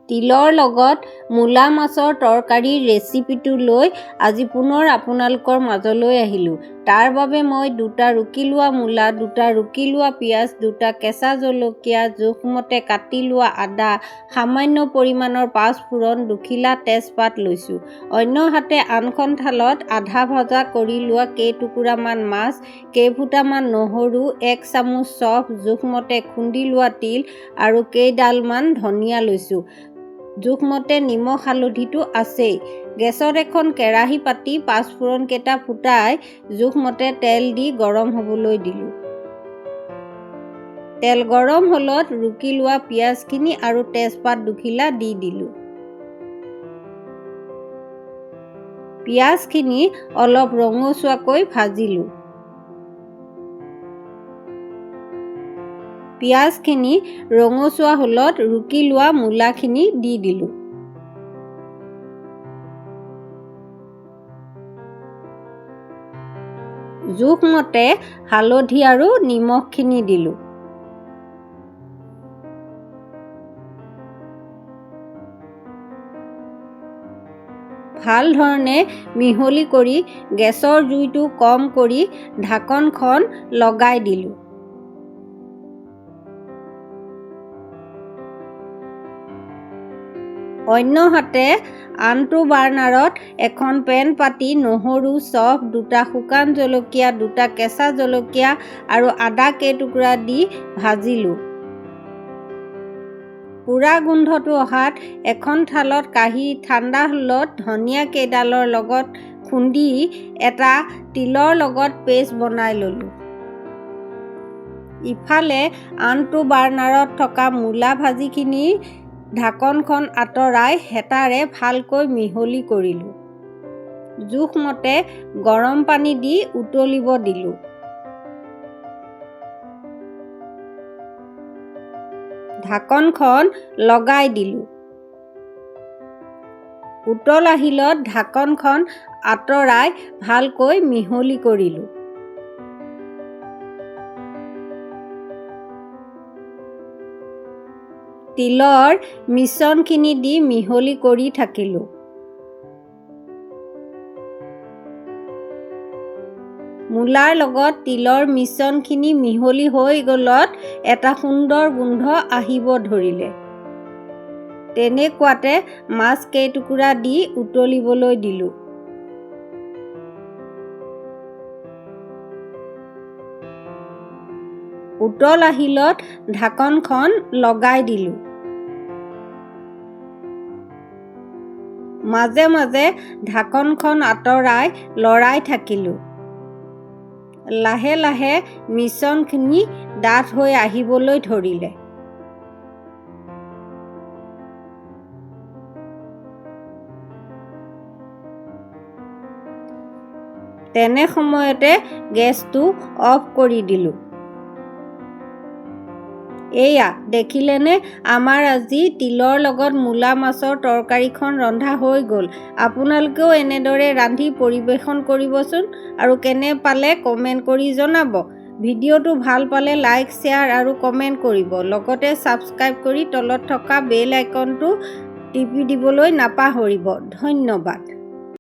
তিলৰ লগত মূলা মাছৰ তৰকাৰীৰ ৰেচিপিটো লৈ আজি পুনৰ আপোনালোকৰ মাজলৈ আহিলোঁ। তাৰ বাবে মই 2টা ৰুকি লোৱা মূলা, 2টা ৰুকি লোৱা পিঁয়াজ, 2টা কেঁচা জলকীয়া, জোখমতে কাটি লোৱা আদা, সামান্য পৰিমাণৰ 5 ফোৰণ, 2 খিলা তেজপাত লৈছোঁ। অন্যহাতে আনখন থালত আধা ভজা কৰি লোৱা কেইটুকুৰামান মাছ, কেইফুটামান নহৰু, 1 চামুচ চফ, জোখমতে খুন্দি লোৱা তিল আৰু কেইডালমান ধনিয়া লৈছোঁ। জোখমতে নিমখ হালধিটো আছেই। গেছত এখন কেৰাহী পাতি 5 ফোৰণকেইটা ফুটাই জোখমতে তেল দি গৰম হ'বলৈ দিলোঁ। তেল গৰম হ'লত ৰুকি লোৱা পিঁয়াজখিনি আৰু তেজপাত 2 খিলা দি দিলোঁ। পিঁয়াজখিনি অলপ ৰঙচুৱাকৈ ভাজিলোঁ। পিঁয়াজখিনি ৰঙচুৱা হ'লত ৰুকি লোৱা মূলাখিনি দি দিলোঁ। জোখমতে হালধি আৰু নিমখখিনি দিলোঁ। ভাল ধৰণে মিহলি কৰি গেছৰ জুইটো কম কৰি ঢাকনখন লগাই দিলোঁ। অন্যহাতে আনটো বাৰ্ণাৰত এখন পেন পাতি নহৰু, চফ, 2টা শুকান জলকীয়া, 2টা কেঁচা জলকীয়া আৰু আদা কেইটুকুৰা দি ভাজিলোঁ। পুৰা গোন্ধটো অহাত এখন থালত কাঢ়ি ঠাণ্ডা হ'লত ধনিয়া কেইডালৰ লগত খুন্দি এটা তিলৰ লগত পেষ্ট বনাই ল'লোঁ। ইফালে আনটো বাৰ্ণাৰত থকা মূলা ভাজিখিনি ঢাকনখন আঁতৰাই হেতাৰে ভালকৈ মিহলি কৰিলোঁ। জোখমতে গৰম পানী দি উতলিব দিলোঁ। ঢাকনখন লগাই দিলোঁ। উতল আহিলত ঢাকনখন আঁতৰাই ভালকৈ মিহলি কৰিলোঁ। তিলৰ মিশ্ৰণখিনি দি মিহলি কৰি থাকিলোঁ। মূলাৰ লগত তিলৰ মিশ্ৰণখিনি মিহলি হৈ গ'লত এটা সুন্দৰ গোন্ধ আহিব ধৰিলে। তেনেকুৱাতে মাছ কেইটুকুৰা দি উতলিবলৈ দিলোঁ। উতল আহিলত ঢাকনখন লগাই দিলোঁ। মাজে মাজে ঢাকনখন আঁতৰাই লৰাই থাকিলোঁ। লাহে লাহে মিশ্ৰণখিনি ডাঠ হৈ আহিবলৈ ধৰিলে। তেনে সময়তে গেছটো অফ কৰি দিলোঁ। এয়া দেখিলেনে, আমাৰ আজি তিলৰ লগত মূলা মাছৰ তৰকাৰীখন ৰন্ধা হৈ গ'ল। আপোনালোকেও এনেদৰে ৰান্ধি পৰিৱেশন কৰিবচোন আৰু কেনে পালে কমেণ্ট কৰি জনাব। ভিডিঅ'টো ভাল পালে লাইক, শ্বেয়াৰ আৰু কমেণ্ট কৰিব। লগতে ছাবস্ক্ৰাইব কৰি তলত থকা বেল আইকনটো টিপি দিবলৈ নাপাহৰিব। ধন্যবাদ।